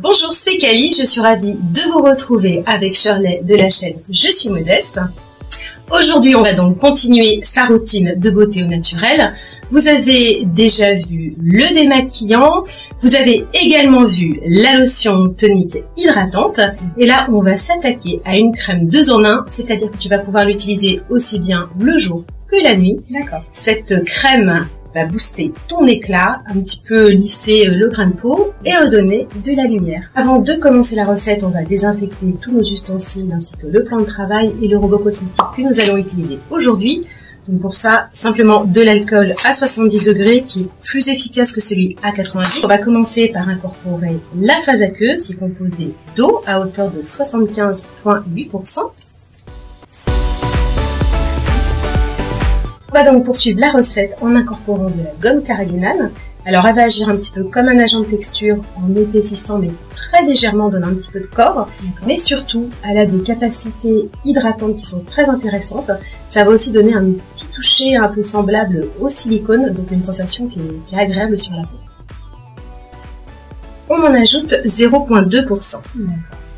Bonjour, c'est Kali, je suis ravie de vous retrouver avec Shirley de la chaîne Je suis modeste. Aujourd'hui, on va donc continuer sa routine de beauté au naturel. Vous avez déjà vu le démaquillant, vous avez également vu la lotion tonique hydratante. Et là, on va s'attaquer à une crème 2 en 1, c'est-à-dire que tu vas pouvoir l'utiliser aussi bien le jour que la nuit. D'accord. Cette crème va booster ton éclat, un petit peu lisser le grain de peau et redonner de la lumière. Avant de commencer la recette, on va désinfecter tous nos ustensiles ainsi que le plan de travail et le robot cosmétique que nous allons utiliser aujourd'hui. Donc pour ça, simplement de l'alcool à 70 degrés qui est plus efficace que celui à 90. On va commencer par incorporer la phase aqueuse qui est composée d'eau à hauteur de 75,8%. On va donc poursuivre la recette en incorporant de la gomme carragénane. Alors elle va agir un petit peu comme un agent de texture en épaississant mais très légèrement, donnant un petit peu de corps. Mais surtout, elle a des capacités hydratantes qui sont très intéressantes. Ça va aussi donner un petit toucher un peu semblable au silicone, donc une sensation qui est agréable sur la peau. On en ajoute 0,2%.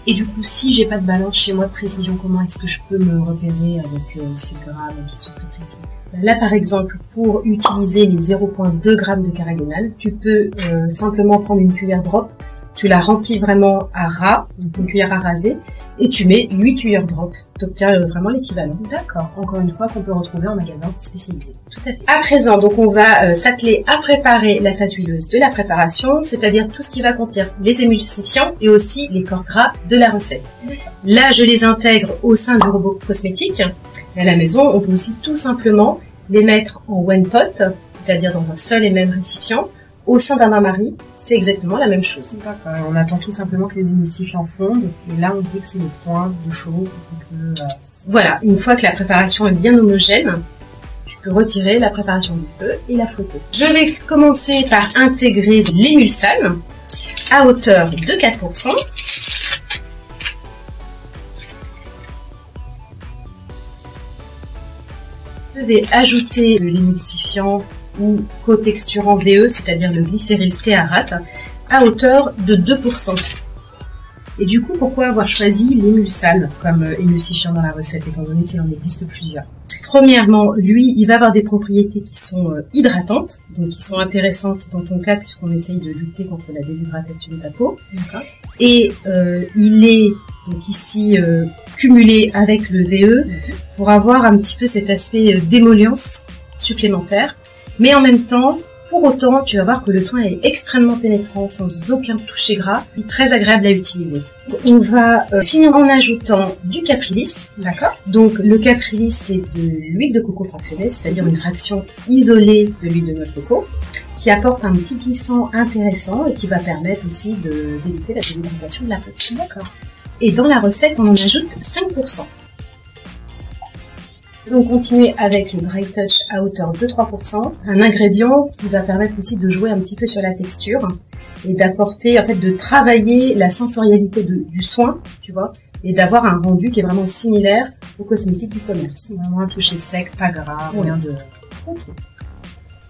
Et du coup, si j'ai pas de balance chez moi de précision, comment est-ce que je peux me repérer avec ces grammes qui sont plus précis? Là, par exemple, pour utiliser les 0,2 g de carragénane, tu peux simplement prendre une cuillère drop, tu la remplis vraiment à ras, donc une cuillère à raser, et tu mets 8 cuillères drop. Tu obtiens vraiment l'équivalent. D'accord. Encore une fois, qu'on peut retrouver en magasin spécialisé. Tout à fait. À présent, donc on va s'atteler à préparer la phase huileuse de la préparation, c'est-à-dire tout ce qui va contenir les émulsifiants et aussi les corps gras de la recette. Là, je les intègre au sein du robot cosmétique. À la maison, on peut aussi tout simplement les mettre en one pot, c'est-à-dire dans un seul et même récipient, au sein d'un bain-marie. C'est exactement la même chose. D'accord. On attend tout simplement que les émulsifiants fondent, et là on se dit que c'est le point de chaud. Voilà, une fois que la préparation est bien homogène, tu peux retirer la préparation du feu et la flotter. Je vais commencer par intégrer l'émulsane à hauteur de 4%. Je vais ajouter l'émulsifiant ou co-texturant VE, c'est-à-dire le glycéryl stéarate, à hauteur de 2%. Et du coup, pourquoi avoir choisi l'émulsane comme émulsifiant dans la recette, étant donné qu'il en existe plusieurs? Premièrement, lui, il va avoir des propriétés qui sont hydratantes, donc qui sont intéressantes dans ton cas, puisqu'on essaye de lutter contre la déshydratation de ta peau. Et il est donc ici cumulé avec le VE pour avoir un petit peu cet aspect d'émollience supplémentaire. Mais en même temps, pour autant, tu vas voir que le soin est extrêmement pénétrant, sans aucun toucher gras, et très agréable à utiliser. On va finir en ajoutant du caprylis. D'accord. Donc le caprylis, c'est de l'huile de coco fractionnée, c'est-à-dire une fraction isolée de l'huile de noix de coco, qui apporte un petit glissant intéressant et qui va permettre aussi d'éviter la déshydratation de la peau. D'accord. Et dans la recette, on en ajoute 5%. Donc continuer avec le Dry Touch à hauteur de 3%, un ingrédient qui va permettre aussi de jouer un petit peu sur la texture et d'apporter, en fait, de travailler la sensorialité du soin, tu vois, et d'avoir un rendu qui est vraiment similaire aux cosmétiques du commerce. Vraiment un toucher sec, pas gras, rien de... Okay.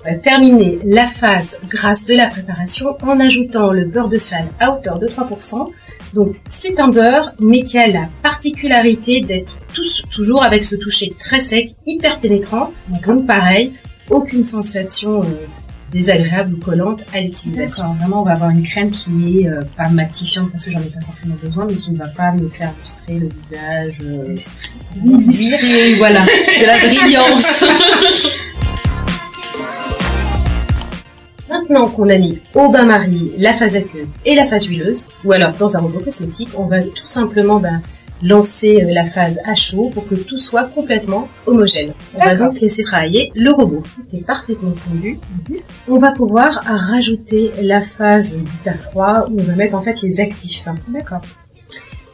On va terminer la phase grasse de la préparation en ajoutant le beurre de sal à hauteur de 3%. Donc c'est un beurre, mais qui a la particularité d'être toujours avec ce toucher très sec, hyper pénétrant. Donc pareil, aucune sensation désagréable ou collante à l'utilisation. Vraiment, on va avoir une crème qui n'est pas matifiante parce que j'en ai pas forcément besoin, mais qui ne va pas me faire lustrer le visage. Lustrer, voilà, de la brillance. Maintenant qu'on a mis au bain-marie la phase aqueuse et la phase huileuse, ou alors dans un robot cosmétique, on va tout simplement lancer la phase à chaud pour que tout soit complètement homogène. On va donc laisser travailler le robot. Tout est parfaitement fondu. On va pouvoir rajouter la phase dite à froid où on va mettre en fait les actifs. D'accord.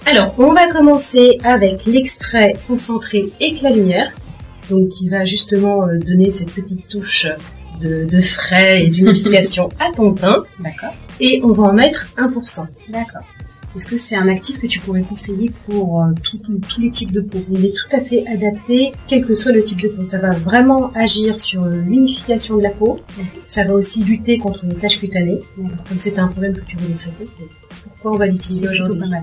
Alors, on va commencer avec l'extrait concentré éclat lumière, donc qui va justement donner cette petite touche de frais et d'unification à ton teint. D'accord. Et on va en mettre 1%. D'accord. Est-ce que c'est un actif que tu pourrais conseiller pour tous les types de peau? Il est tout à fait adapté, quel que soit le type de peau. Ça va vraiment agir sur l'unification de la peau. Ça va aussi lutter contre les taches cutanées. Comme c'est un problème que tu voulais traiter, c'est pourquoi on va l'utiliser aujourd'hui. Pas mal.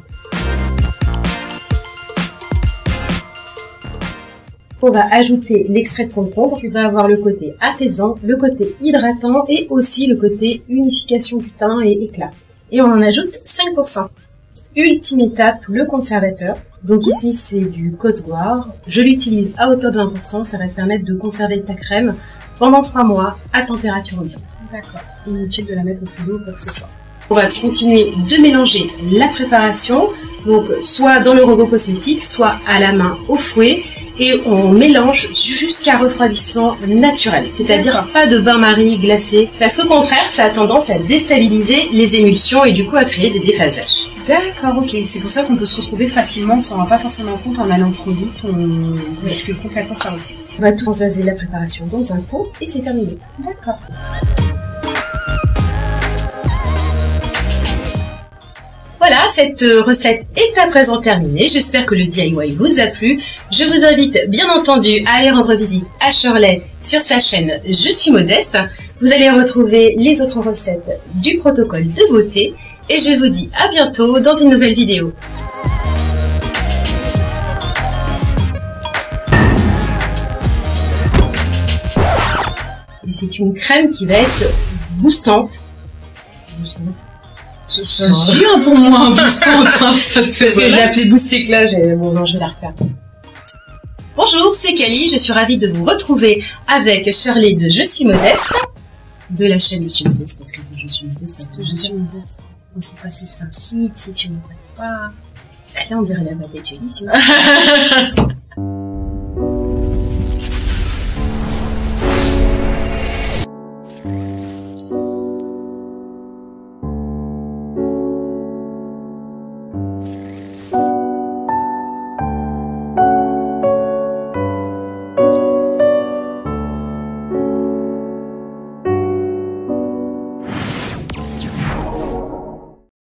On va ajouter l'extrait de concombre. Tu vas avoir le côté apaisant, le côté hydratant et aussi le côté unification du teint et éclat. Et on en ajoute 5%. Ultime étape, le conservateur. Donc ici, c'est du Cosguard. Je l'utilise à hauteur de 20%. Ça va te permettre de conserver ta crème pendant 3 mois à température ambiante. D'accord. Inutile de la mettre au frigo ou quoi que ce soit. On va continuer de mélanger la préparation. Donc, soit dans le robot cosmétique, soit à la main au fouet. Et on mélange jusqu'à refroidissement naturel. C'est-à-dire pas de bain-marie glacé. Parce qu'au contraire, ça a tendance à déstabiliser les émulsions et du coup à créer des déphasages. D'accord, ok. C'est pour ça qu'on peut se retrouver facilement, on s'en rend pas forcément compte en allant trop vite, on bouscule complètement ça aussi. On va tout transvaser la préparation dans un pot et c'est terminé. D'accord. Voilà, cette recette est à présent terminée. J'espère que le DIY vous a plu. Je vous invite bien entendu à aller rendre visite à Shirley sur sa chaîne Je suis modeste. Vous allez retrouver les autres recettes du protocole de beauté. Et je vous dis à bientôt dans une nouvelle vidéo. Et c'est une crème qui va être boostante. Ça vient pour moi un boostante, hein, ça te Parce que je l'ai appelée Boost Éclat, bon non, je vais la refaire. Bonjour, c'est Cali, je suis ravie de vous retrouver avec Shirley de Je suis modeste, de la chaîne Je suis modeste, parce que de Je suis modeste, ça peut Je suis modeste. On sait pas si c'est un site, si tu ne connais pas. Là, on dirait la baguette Jelly, si